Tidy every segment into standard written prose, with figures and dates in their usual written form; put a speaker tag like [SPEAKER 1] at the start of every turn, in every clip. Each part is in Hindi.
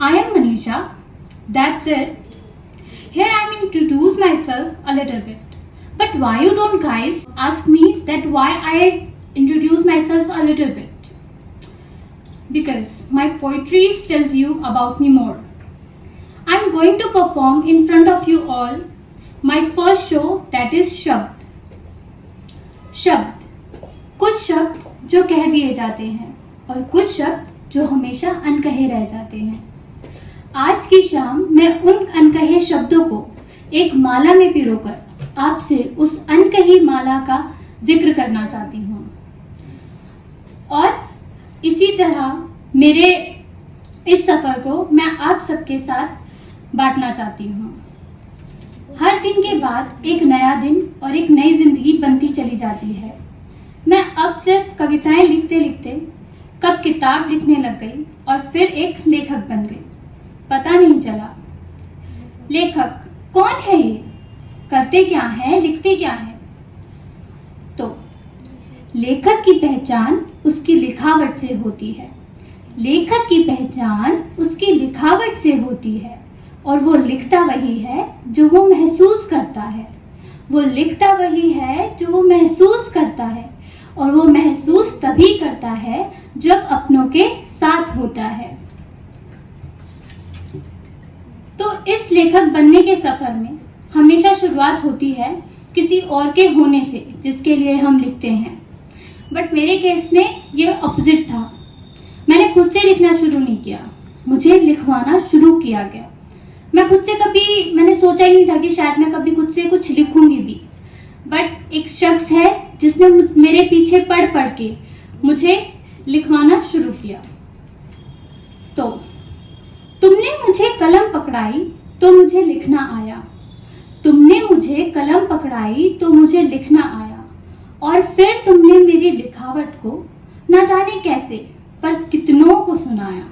[SPEAKER 1] I am Manisha. That's it. Here I am introduce myself a little bit. But why you don't guys ask me that why I introduce myself a little bit? Because my poetry tells you about me more. I'm going to perform in front of you all my first show, that is शब्द. शब्द, कुछ शब्द जो कह दिए जाते हैं और कुछ शब्द जो हमेशा अनकहे रह जाते हैं. आज की शाम मैं उन अनकहे शब्दों को एक माला में पिरोकर आपसे उस अनकही माला का जिक्र करना चाहती हूँ. और इसी तरह मेरे इस सफर को मैं आप सबके साथ बांटना चाहती हूँ. हर दिन के बाद एक नया दिन और एक नई जिंदगी बनती चली जाती है. मैं अब सिर्फ कविताएं लिखते लिखते कब किताब लिखने लग गई और फिर एक लेखक बन गई, पता नहीं चला. लेखक कौन है ये, करते क्या है, लिखते क्या है? तो लेखक की पहचान उसकी लिखावट से होती है. लेखक की पहचान उसकी लिखावट से होती है और वो लिखता वही है जो वो महसूस करता है. वो लिखता वही है जो वो महसूस करता है और वो महसूस तभी करता है जब अपनों के साथ होता है. तो इस लेखक बनने के सफर में हमेशा शुरुआत होती है किसी और के होने से जिसके लिए हम लिखते हैं. बट मेरे केस में ये ऑपोजिट था. मैंने खुद से लिखना शुरू नहीं किया, मुझे लिखवाना शुरू किया गया. मैं खुद से कभी मैंने सोचा ही नहीं था कि शायद मैं कभी खुद से कुछ लिखूंगी भी. बट एक शख्स है जिसने मेरे पीछे पढ़ पढ़ के मुझे लिखवाना शुरू किया. तो तुमने मुझे कलम पकड़ाई तो मुझे लिखना आया. तुमने मुझे कलम पकड़ाई तो मुझे लिखना आया. और फिर तुमने मेरी लिखावट को न जाने कैसे पर कितनों को सुनाया.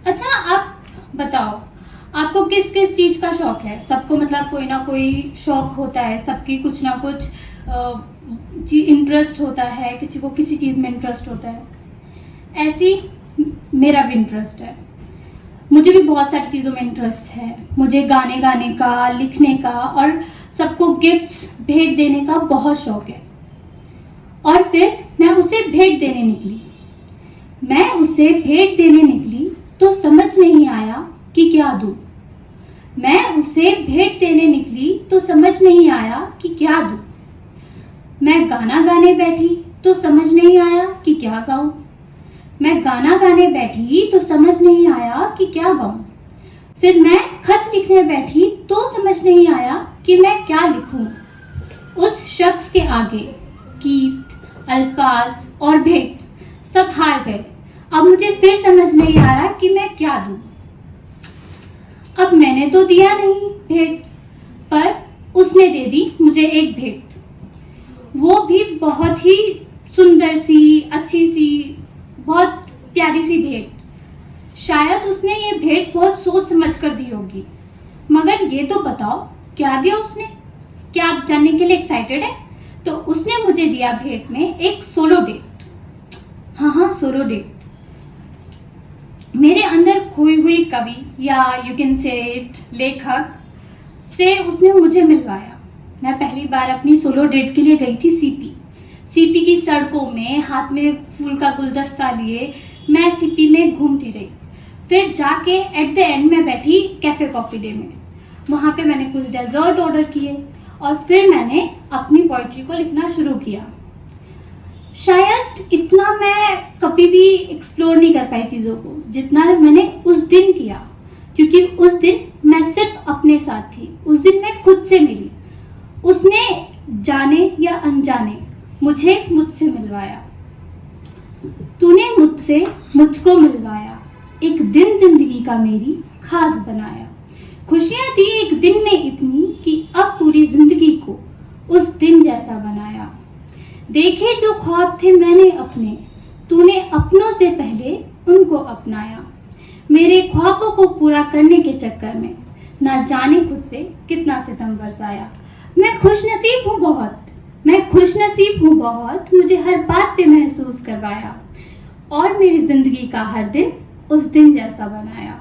[SPEAKER 1] अच्छा, आप बताओ, आपको किस किस चीज का शौक है? सबको मतलब कोई ना कोई शौक होता है, सबकी कुछ ना कुछ इंटरेस्ट होता है, किसी को किसी चीज में इंटरेस्ट होता है. ऐसी मेरा भी इंटरेस्ट है. मुझे भी बहुत सारी चीजों में इंटरेस्ट है. मुझे गाने गाने का, लिखने का और सबको गिफ्ट्स भेंट देने का बहुत शौक है. और फिर मैं उसे भेंट देने निकली. तो समझ नहीं आया कि क्या दूं. मैं उसे भेंट देने निकली तो समझ नहीं आया कि क्या दूं. मैं गाना गाने बैठी तो समझ नहीं आया कि क्या गाऊं. मैं गाना गाने बैठी तो समझ नहीं आया कि क्या गाऊं. फिर मैं खत लिखने बैठी तो समझ नहीं आया कि मैं क्या लिखूं. उस शख्स के आगे गीत, अल्फाज और भेंट सब हार गए. अब मुझे फिर समझ नहीं आ रहा कि मैं क्या दूं. अब मैंने तो दिया नहीं भेंट, पर उसने दे दी मुझे एक भेंट. वो भी बहुत ही सुंदर सी, अच्छी सी, बहुत प्यारी सी भेंट. शायद उसने ये भेंट बहुत सोच समझ कर दी होगी. मगर ये तो बताओ क्या दिया उसने? क्या आप जानने के लिए एक्साइटेड है? तो उसने मुझे दिया भेंट में एक सोलो डेट. हाँ, सोलो डेट. मेरे अंदर खोई हुई कवि या यू कैन से इट लेखक से उसने मुझे मिलवाया. मैं पहली बार अपनी सोलो डेट के लिए गई थी सीपी की सड़कों में, हाथ में फूल का गुलदस्ता लिए मैं सीपी में घूमती रही. फिर जाके एट द एंड में बैठी कैफे कॉफी डे में. वहां पे मैंने कुछ डेजर्ट ऑर्डर किए और फिर मैंने अपनी पोइट्री को लिखना शुरू किया. शायद इतना मैं कभी भी एक्सप्लोर नहीं कर पाई चीज़ों को जितना मैंने उस दिन किया, क्योंकि उस दिन मैं सिर्फ अपने साथ थी. उस दिन मैं खुद से मिली. उसने जाने या अनजाने मुझसे मिलवाया. तूने मुझसे मुझको मिलवाया. एक दिन जिंदगी का मेरी खास बनाया. खुशियां थी एक दिन में इतनी कि अब पूरी जिंदगी को उस दिन जैसा बनाया. देखे जो ख्वाब थे मैंने अपने, तूने अपनों से पहले उनको अपनाया. मेरे ख्वाबों को पूरा करने के चक्कर में ना जाने खुद पे कितना सितम बरसाया. मैं खुशनसीब हूँ बहुत, मुझे हर बात पे महसूस करवाया और मेरी जिंदगी का हर दिन उस दिन जैसा बनाया।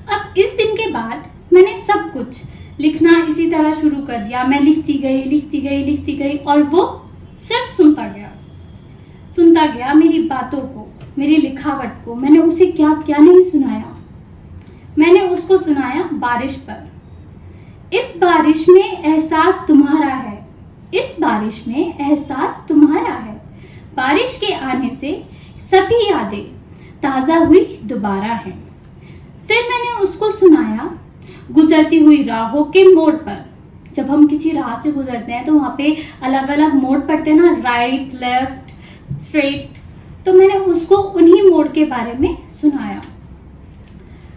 [SPEAKER 1] अब इस दिन के बाद मैंने सब कुछ लिखना इसी तरह शुरू कर दिया। मैं लिखती गई और वो सिर्फ सुनता गया मेरी बातों को, मेरी लिखावट को। मैंने उसे क्या क्या नहीं सुनाया। मैंने उसको सुनाया बारिश पर। इस बारिश में एहसास तुम्हारा है, इस बारिश में एहसास तुम्हारा है। बारिश के आने से सभी यादें ताजा हुई दोबारा हैं। फिर मैंने उसको सुनाया गुजरती हुई राहों के मोड़ पर। जब हम किसी राह से गुजरते हैं तो वहां पे अलग अलग मोड़ पड़ते हैं ना, राइट, लेफ्ट, स्ट्रेट। तो मैंने उसको उन्हीं मोड़ के बारे में सुनाया।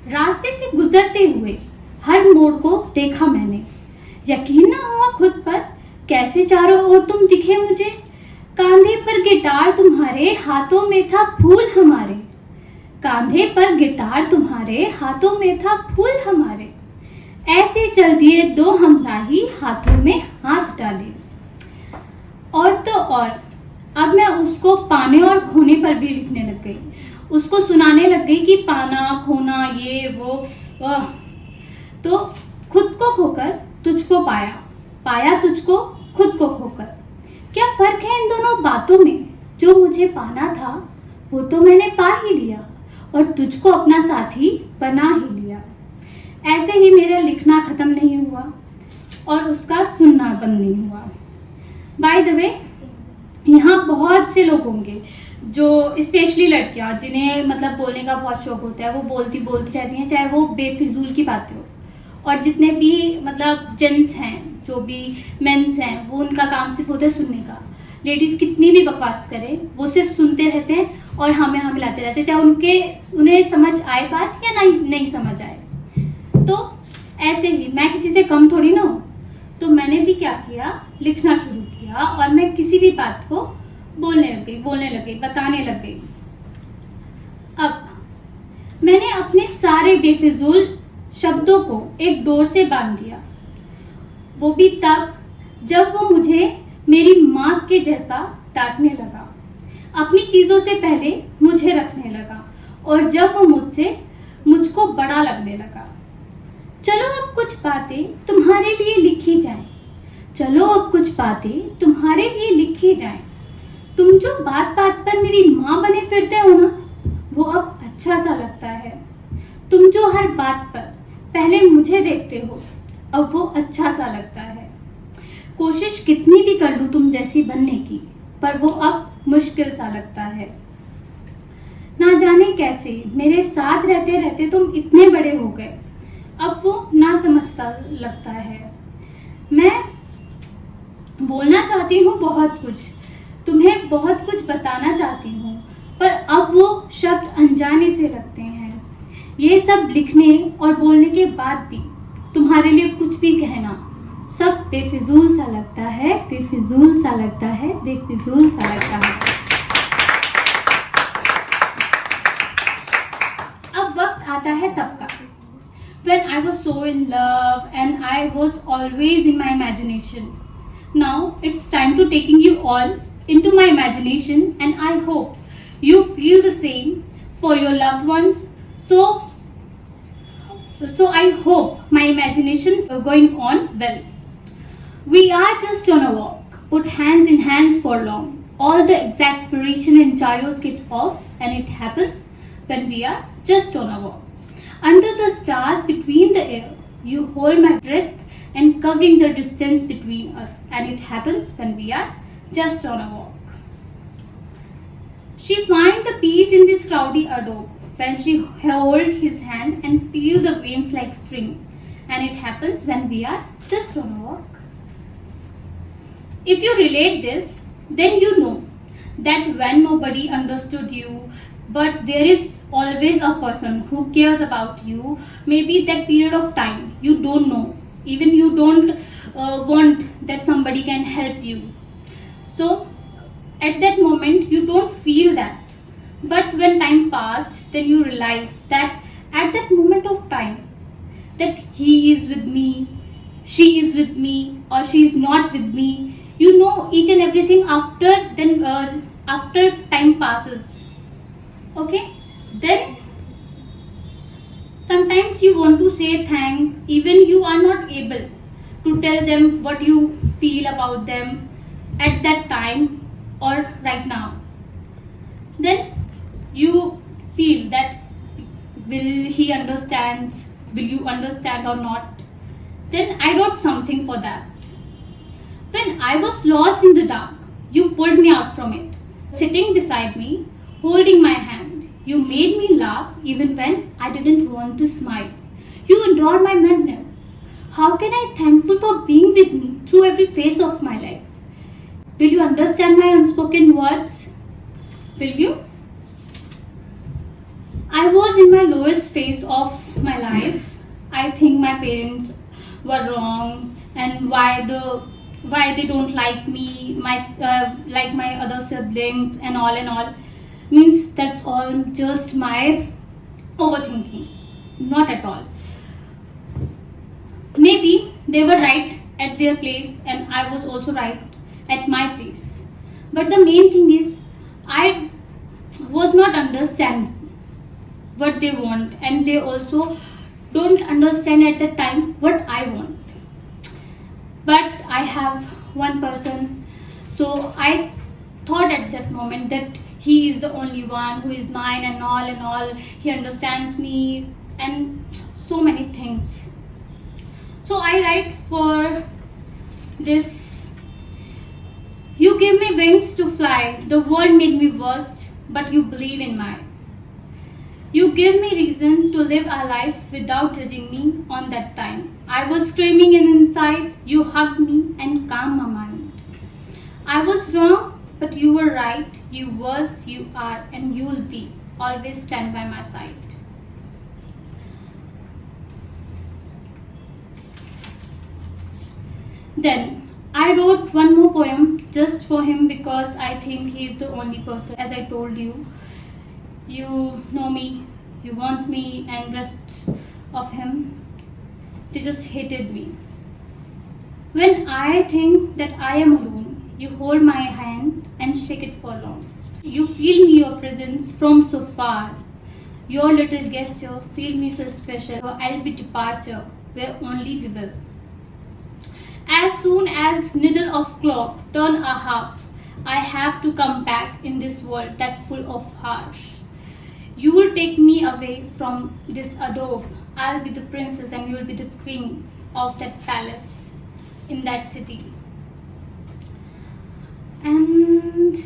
[SPEAKER 1] रास्ते से गुजरते हुए हर मोड़ को देखा मैंने। यकीन ना हुआ खुद पर, कैसे चारों ओर तुम दिखे मुझे। कांधे पर गिटार तुम्हारे, हाथों में था फूल हमारे। कांधे पर गिटार तुम्हारे, हाथों में था फूल हमारे। ऐसे चल दिए दो हमराही, हाथों में हाथ डाले। और तो और अब मैं उसको पाने और खोने पर भी लिखने लग गई। उसको सुनाने लग गई कि पाना, खोना, ये वो। तो खुद को खोकर तुझको पाया, पाया तुझको खुद को खोकर। क्या फर्क है इन दोनों बातों में? जो मुझे पाना था वो तो मैंने पा ही लिया और तुझको अपना साथी बना ही लिया। ऐसे ही मेरा लिखना खत्म नहीं हुआ और उसका सुनना बंद नहीं हुआ। बाय द वे, यहाँ बहुत से लोग होंगे जो, स्पेशली लड़कियां, जिन्हें मतलब बोलने का बहुत शौक होता है। वो बोलती रहती हैं, चाहे वो बेफिजूल की बातें हो। और जितने भी मतलब जेंट्स हैं, जो भी मेंस हैं, वो उनका काम सिर्फ होता है सुनने का। लेडीज कितनी भी बकवास करें, वो सिर्फ सुनते रहते हैं और हमें मिलाते रहते हैं, चाहे उन्हें समझ आए बात या नहीं समझ आए। तो ऐसे ही मैं किसी से कम थोड़ी ना हूँ। तो मैंने भी क्या किया, लिखना शुरू किया और मैं किसी भी बात को बोलने लग गई, बताने लग गई। अब मैंने अपने सारे बेफिजूल शब्दों को एक डोर से बांध दिया। वो भी तब जब वो मुझे मेरी माँ के जैसा डांटने लगा, अपनी चीजों से पहले मुझे रखने लगा और जब वो मुझको बड़ा लगने लगा। चलो अब कुछ बातें तुम्हारे लिए लिखी जाएं। चलो अब कुछ बातें तुम्हारे लिए लिखी जाएं। तुम जो बात बात पर मेरी माँ बने फिरते हो ना, वो अब अच्छा सा लगता है। तुम जो हर बात पर पहले मुझे देखते हो, अब वो अच्छा सा लगता है। कोशिश कितनी भी कर लूं तुम जैसी बनने की, पर वो अब मुश्किल सा लगता है। ना जाने कैसे मेरे साथ रहते रहते तुम इतने बड़े हो गए, अब वो ना समझता लगता है। मैं बोलना चाहती हूँ बहुत कुछ, तुम्हें बहुत कुछ बताना चाहती हूँ, पर अब वो शब्द अनजाने से लगते हैं। ये सब लिखने और बोलने के बाद भी तुम्हारे लिए कुछ भी कहना सब बेफिजूल सा लगता है, बेफिजूल सा लगता है, बेफिजूल सा लगता है। अब वक्त आता है तब का, when I was so in love and I was always in my imagination. Now it's time to taking you all into my imagination, and I hope you feel the same for your loved ones. So I hope my imaginations are going on well. We are just on a walk, put hands in hands for long. All the exasperation and chaos get off, and it happens when we are just on a walk. Under the stars between the air, you hold my breath and covering the distance between us, and it happens when we are just on a walk. She finds the peace in this cloudy adobe when she hold his hand and feel the veins like string, and it happens when we are just on a walk. If you relate this, then you know that when nobody understood you, but there is always a person who cares about you. Maybe that period of time you don't know, even you don't want that somebody can help you. So at that moment you don't feel that, but when time passed, then you realize that at that moment of time that he is with me, she is with me, or she is not with me. You know each and everything after time passes. Okay, Then sometimes you want to say thank, even you are not able to tell them what you feel about them at that time or right now. Then you feel that will he understand, will you understand or not? Then I wrote something for that. When I was lost in the dark, you pulled me out from it. Sitting beside me, holding my hand, you made me laugh even when I didn't want to smile. You endured my madness. How can I thankful for being with me through every phase of my life? Will you understand my unspoken words? Will you? I was in my lowest phase of my life. I think my parents were wrong, and why they don't like me, like my other siblings, and all means that's all just my overthinking. Not at all. Maybe they were right at their place, and I was also right at my place. But the main thing is, I was not understand what they want, and they also don't understand at the time what I want. But I have one person, so I thought at that moment that he is the only one who is mine, and all. He understands me and so many things. So I write for this. You gave me wings to fly. The world made me worst, but you believe in my. You gave me reason to live a life without judging me on that time. I was screaming inside, you hugged me and calmed my mind. I was wrong, but you were right. You was, you are, and you will be. Always stand by my side. Then I wrote one more poem just for him because I think he is the only person. As I told you, you know me, you want me, and rest of him, they just hated me. When I think that I am alone, you hold my hand and shake it for long. You feel me your presence from so far. Your little gesture feel me so special. I'll be departure where only we will. As soon as needle of clock turn a half, I have to come back in this world that full of harsh. You will take me away from this adobe. I'll be the princess and you will be the queen of that palace in that city. And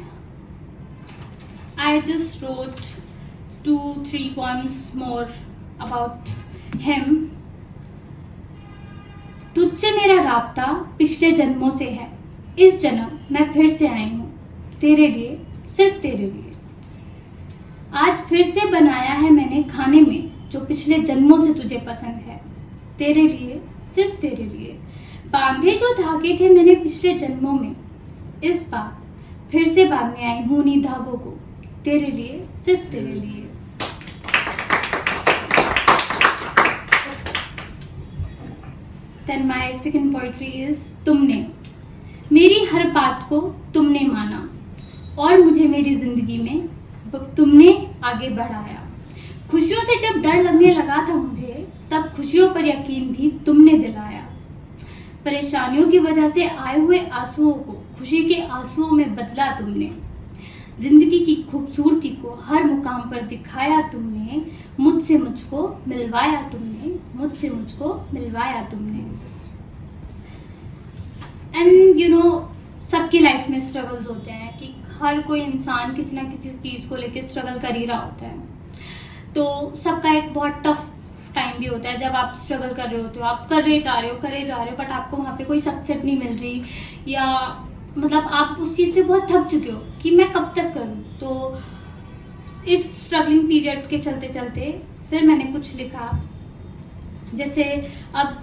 [SPEAKER 1] I just wrote 2-3 poems more about him. तुझसे मेरा राब्ता पिछले जन्मों से है. इस जन्म मैं फिर से आई हूँ तेरे लिए, सिर्फ तेरे लिए. आज फिर से बनाया है मैंने खाने में जो पिछले जन्मों से तुझे पसंद है. तेरे लिए, सिर्फ तेरे लिए. बांधे जो धागे थे मैंने पिछले जन्मों में, इस बार फिर से बांधने आई हूँ उन्हीं धागों को. तेरे लिए, सिर्फ तेरे लिए. Then my second poetry is तुमने. मेरी हर बात को तुमने माना और मुझे मेरी जिंदगी में तुमने आगे बढ़ाया. खुशियों से जब डर लगने लगा था मुझे, तब खुशियों पर यकीन भी तुमने दिलाया. परेशानियों की वजह से आए हुए आंसुओं को खुशी के आंसुओं में बदला तुमने. जिंदगी की खूबसूरती को हर मुकाम पर दिखाया तुमने. मुझसे मुझको मिलवाया तुमने, मुझसे मुझको मिलवाया तुमने. एंड यू नो, सबकी लाइफ में स्ट्रगल्स होते हैं कि हर कोई इंसान किसी ना किसी चीज को लेकर स्ट्रगल कर ही रहा होता है. तो सबका एक बहुत टफ टाइम भी होता है जब आप स्ट्रगल कर रहे होते हो, आप करे जा रहे हो, बट आपको वहाँ पे कोई सक्सेस नहीं मिल रही, या मतलब आप उस चीज से बहुत थक चुके हो कि मैं कब तक करूं. तो इस स्ट्रगलिंग पीरियड के चलते चलते फिर मैंने कुछ लिखा. जैसे अब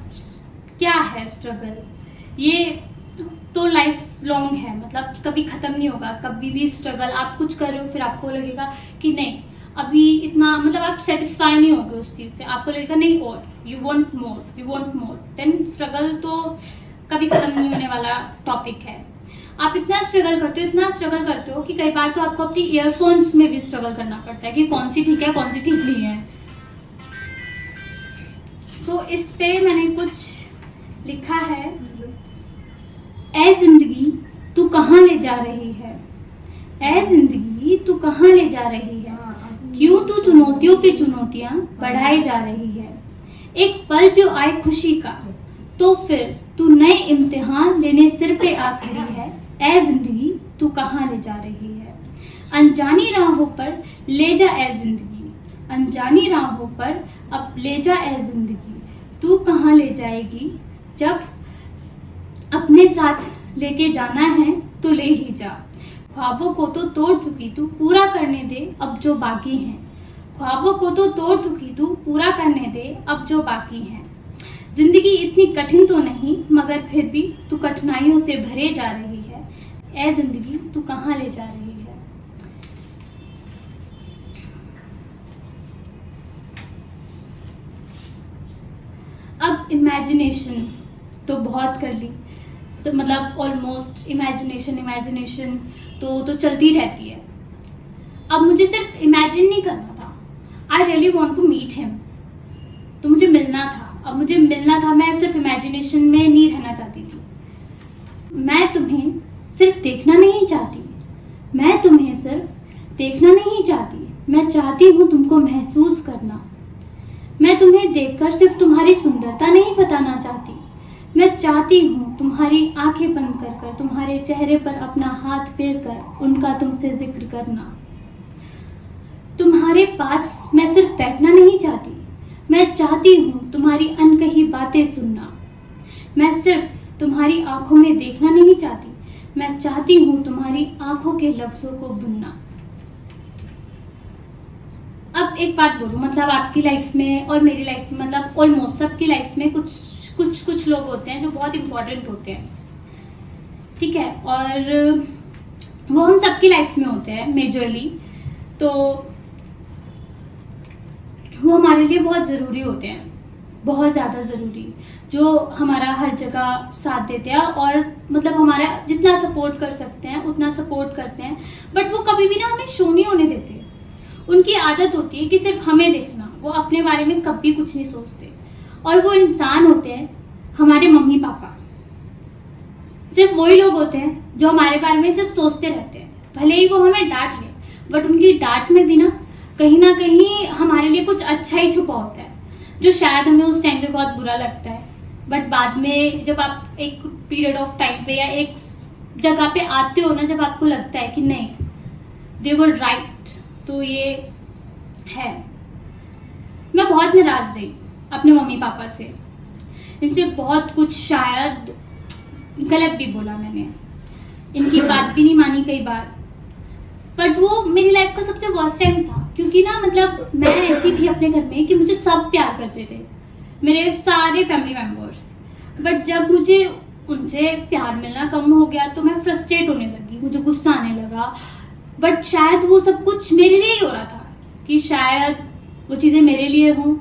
[SPEAKER 1] क्या है स्ट्रगल, ये तो लाइफ लॉन्ग है, मतलब कभी खत्म नहीं होगा. कभी भी स्ट्रगल आप कुछ कर रहे हो, फिर आपको लगेगा कि नहीं अभी इतना, मतलब आप सेटिस्फाई नहीं होगे उस चीज से, आपको लगेगा नहीं और you want more, then struggle तो कभी खत्म नहीं होने वाला टॉपिक है. आप इतना स्ट्रगल करते हो कि कई बार तो आपको अपनी ईयरफोन्स में भी स्ट्रगल करना पड़ता है कि कौन सी ठीक है कौन सी ठीक नहीं है। तो इस पे मैंने कुछ लिखा है, ऐ जिंदगी तू कहाँ ले जा रही है, ऐ जिंदगी तू कहाँ ले जा रही है, क्यों तू चुनौतियों पे चुनौतियां बढ़ाई जा रही है। एक पल जो आए खुशी का तो फिर तू नए इम्तिहान लेने सिर पे आ खड़ी है, ऐ जिंदगी तू कहाँ ले जा रही है। अनजानी राहों पर ले जा ऐ जिंदगी, अनजानी राहों पर अब ले जा ऐ जिंदगी, तू कहाँ ले जाएगी जब अपने साथ लेके जाना है तो ले ही जा। ख्वाबों को तो तोड़ चुकी तू पूरा करने दे अब जो बाकी है, ख्वाबों को तो तोड़ चुकी तू पूरा करने दे अब जो बाकी है। जिंदगी इतनी कठिन तो नहीं मगर फिर भी तू कठिनाइयों से भरे जा रही है, ऐ जिंदगी तू कहाँ ले जा रही है। अब इमेजिनेशन तो बहुत कर ली, मतलब ऑलमोस्ट इमेजिनेशन तो चलती रहती है। अब मुझे सिर्फ इमेजिन नहीं करना था, I really want to meet him, तो मुझे मिलना था। अब मुझे मिलना था, मैं सिर्फ इमेजिनेशन में नहीं रहना चाहती थी। मैं तुम्हें सिर्फ देखना नहीं चाहती, मैं तुम्हें सिर्फ देखना नहीं चाहती, मैं चाहती हूँ तुमको महसूस करना। मैं तुम्हें देखकर सिर्फ तुम्हारी सुंदरता नहीं बताना चाहती, मैं चाहती हूँ तुम्हारी आंखें बंद कर कर तुम्हारे चेहरे पर अपना हाथ फेर कर उनका तुमसे जिक्र करना। तुम्हारे पास मैं सिर्फ बैठना नहीं चाहती, मैं चाहती हूँ तुम्हारी अनकही बातें सुनना। मैं सिर्फ तुम्हारी आंखों में देखना नहीं चाहती, मैं चाहती हूँ तुम्हारी आंखों के लफ्जों को बुनना। अब एक बात बोलूं, मतलब आपकी लाइफ में और मेरी लाइफ में, मतलब ऑलमोस्ट सबकी लाइफ में कुछ लोग होते हैं जो बहुत इंपॉर्टेंट होते हैं, ठीक है, और वो हम सबकी लाइफ में होते हैं मेजरली, तो वो हमारे लिए बहुत ज़रूरी होते हैं, बहुत ज़्यादा ज़रूरी, जो हमारा हर जगह साथ देते हैं और मतलब हमारा जितना सपोर्ट कर सकते हैं उतना सपोर्ट करते हैं, बट वो कभी भी ना हमें शो नहीं होने देते। उनकी आदत होती है कि सिर्फ हमें देखना, वो अपने बारे में कभी कुछ नहीं सोचते। और वो इंसान होते हैं हमारे मम्मी पापा, सिर्फ वही लोग होते हैं जो हमारे बारे में सिर्फ सोचते रहते हैं, भले ही वो हमें डांट ले, बट उनकी डांट में भी ना कहीं हमारे लिए कुछ अच्छा ही छुपा होता है, जो शायद हमें उस टाइम पे बहुत बुरा लगता है, बट बाद में जब आप एक पीरियड ऑफ टाइम पे या एक जगह पे आते हो ना, जब आपको लगता है कि नहीं दे वर राइट, तो ये है। मैं बहुत नाराज रही अपने मम्मी पापा से, इनसे बहुत कुछ शायद गलत भी बोला मैंने, इनकी बात भी नहीं मानी कई बार, बट वो मेरी लाइफ का सबसे वर्स्ट टाइम था, क्योंकि ना मतलब मैं ऐसी थी अपने घर में कि मुझे सब प्यार करते थे, मेरे सारे फैमिली मेंबर्स, बट जब मुझे उनसे प्यार मिलना कम हो गया तो मैं फ्रस्ट्रेट होने लगी, मुझे गुस्सा आने लगा, बट शायद वो सब कुछ मेरे लिए ही हो रहा था, कि शायद वो चीज़ें मेरे लिए हों,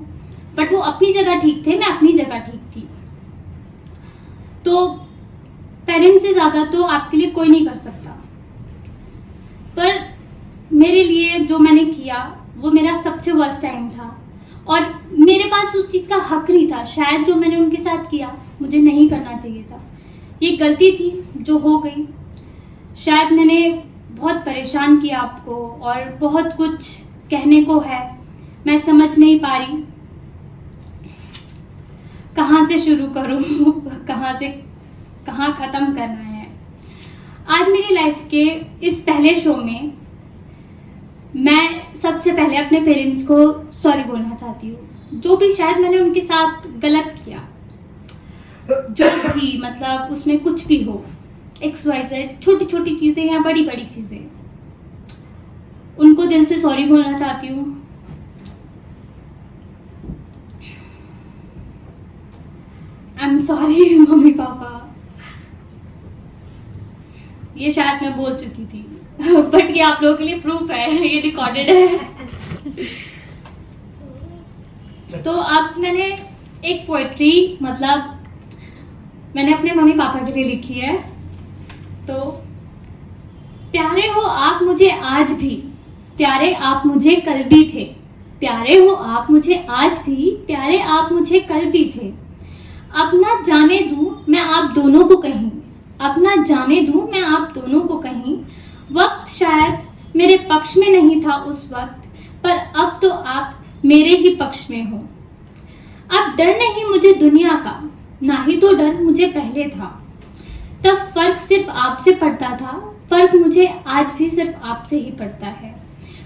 [SPEAKER 1] बट वो अपनी जगह ठीक थे, मैं अपनी जगह ठीक थी। तो पेरेंट्स से ज़्यादा तो आपके लिए कोई नहीं कर सकता, पर मेरे लिए जो मैंने किया वो मेरा सबसे वर्स्ट टाइम था, और मेरे पास उस चीज़ का हक नहीं था। शायद जो मैंने उनके साथ किया मुझे नहीं करना चाहिए था, ये गलती थी जो हो गई। शायद मैंने बहुत परेशान किया आपको और बहुत कुछ कहने को है, मैं समझ नहीं पा रही कहाँ से शुरू करूँ कहाँ से कहाँ खत्म करना है। आज मेरी लाइफ के इस पहले शो में मैं सबसे पहले अपने पेरेंट्स को सॉरी बोलना चाहती हूँ, जो भी शायद मैंने उनके साथ गलत किया, जो भी मतलब उसमें कुछ भी हो, XYZ, छोटी छोटी चीजें या बड़ी बड़ी चीजें, उनको दिल से सॉरी बोलना चाहती हूँ। I am sorry mummy papa, ये शायद मैं बोल चुकी थी बट ये आप लोगों के लिए प्रूफ है, ये रिकॉर्डेड है। तो अब मैंने एक पोएट्री मतलब मैंने अपने मम्मी पापा के लिए लिखी है, तो प्यारे हो आप मुझे आज भी, प्यारे आप मुझे कल भी थे। प्यारे हो आप मुझे आज भी, प्यारे आप मुझे कल भी थे। अपना जाने दूं मैं आप दोनों को कहीं, अपना जाने दूं मैं आप दोनों को कहीं। वक्त शायद मेरे पक्ष में नहीं था उस वक्त, पर अब तो आप मेरे ही पक्ष में हो। अब डर नहीं मुझे दुनिया का, ना ही तो डर मुझे पहले था। तब फर्क सिर्फ आपसे पड़ता था, फर्क मुझे आज भी सिर्फ आपसे ही पड़ता है।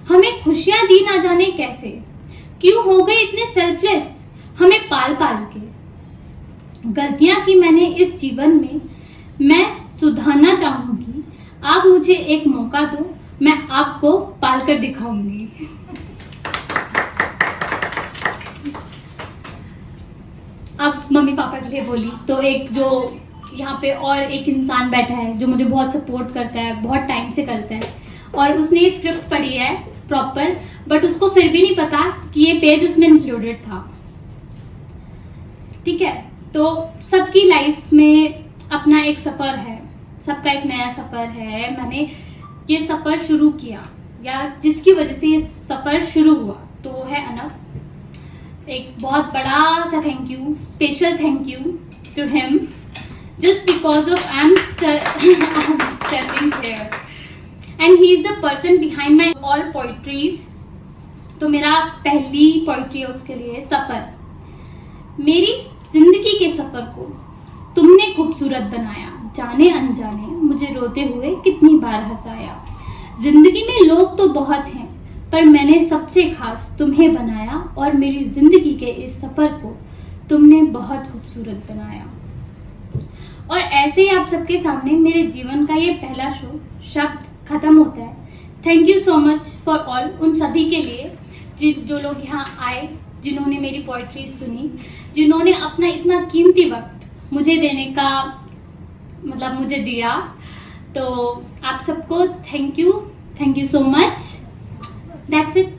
[SPEAKER 1] हमें खुशियां दी ना जाने कैसे, क्यों हो गए इतने सेल्फलेस हमें पाल पाल के। गलतियां की मैंने इस जीवन में, मैं सुधारना चाहूंगी। आप मुझे एक मौका दो, मैं आपको पाल कर दिखाऊंगी। अब मम्मी पापा के लिए बोली तो एक जो यहाँ पे और एक इंसान बैठा है जो मुझे बहुत सपोर्ट करता है, बहुत टाइम से करता है, और उसने स्क्रिप्ट पढ़ी है प्रॉपर, बट उसको फिर भी नहीं पता कि ये पेज उसमें इंक्लूडेड था। ठीक है, तो सबकी लाइफ में अपना एक सफर है, सबका एक नया सफर है। मैंने ये सफर शुरू किया, या जिसकी वजह से ये सफर शुरू हुआ, तो वो है अनव। एक बहुत बड़ा सा thank you, special thank you to him, just because of I'm standing here and he is the person behind my all poetries। तो मेरा पहली पोइट्री है उसके लिए सफर। मेरी जिंदगी के सफर को तुमने खूबसूरत बनाया, जाने अनजाने मुझे रोते हुए कितनी बार हंसाया। जिंदगी में लोग तो बहुत हैं, पर मैंने सबसे खास तुम्हें बनाया, और मेरी जिंदगी के इस सफर को तुमने बहुत खूबसूरत बनाया। और ऐसे ही आप सबके सामने मेरे जीवन का ये पहला शो शब्द खत्म होता है। Thank you so much for all, उन सभी के लिए जो लोग यहाँ आए, जिन्होंने मेरी पोएट्री सुनी, जिन्होंने अपना इतना कीमती वक्त मुझे देने का मतलब मुझे दिया। तो आप सबको thank you so much. That's it.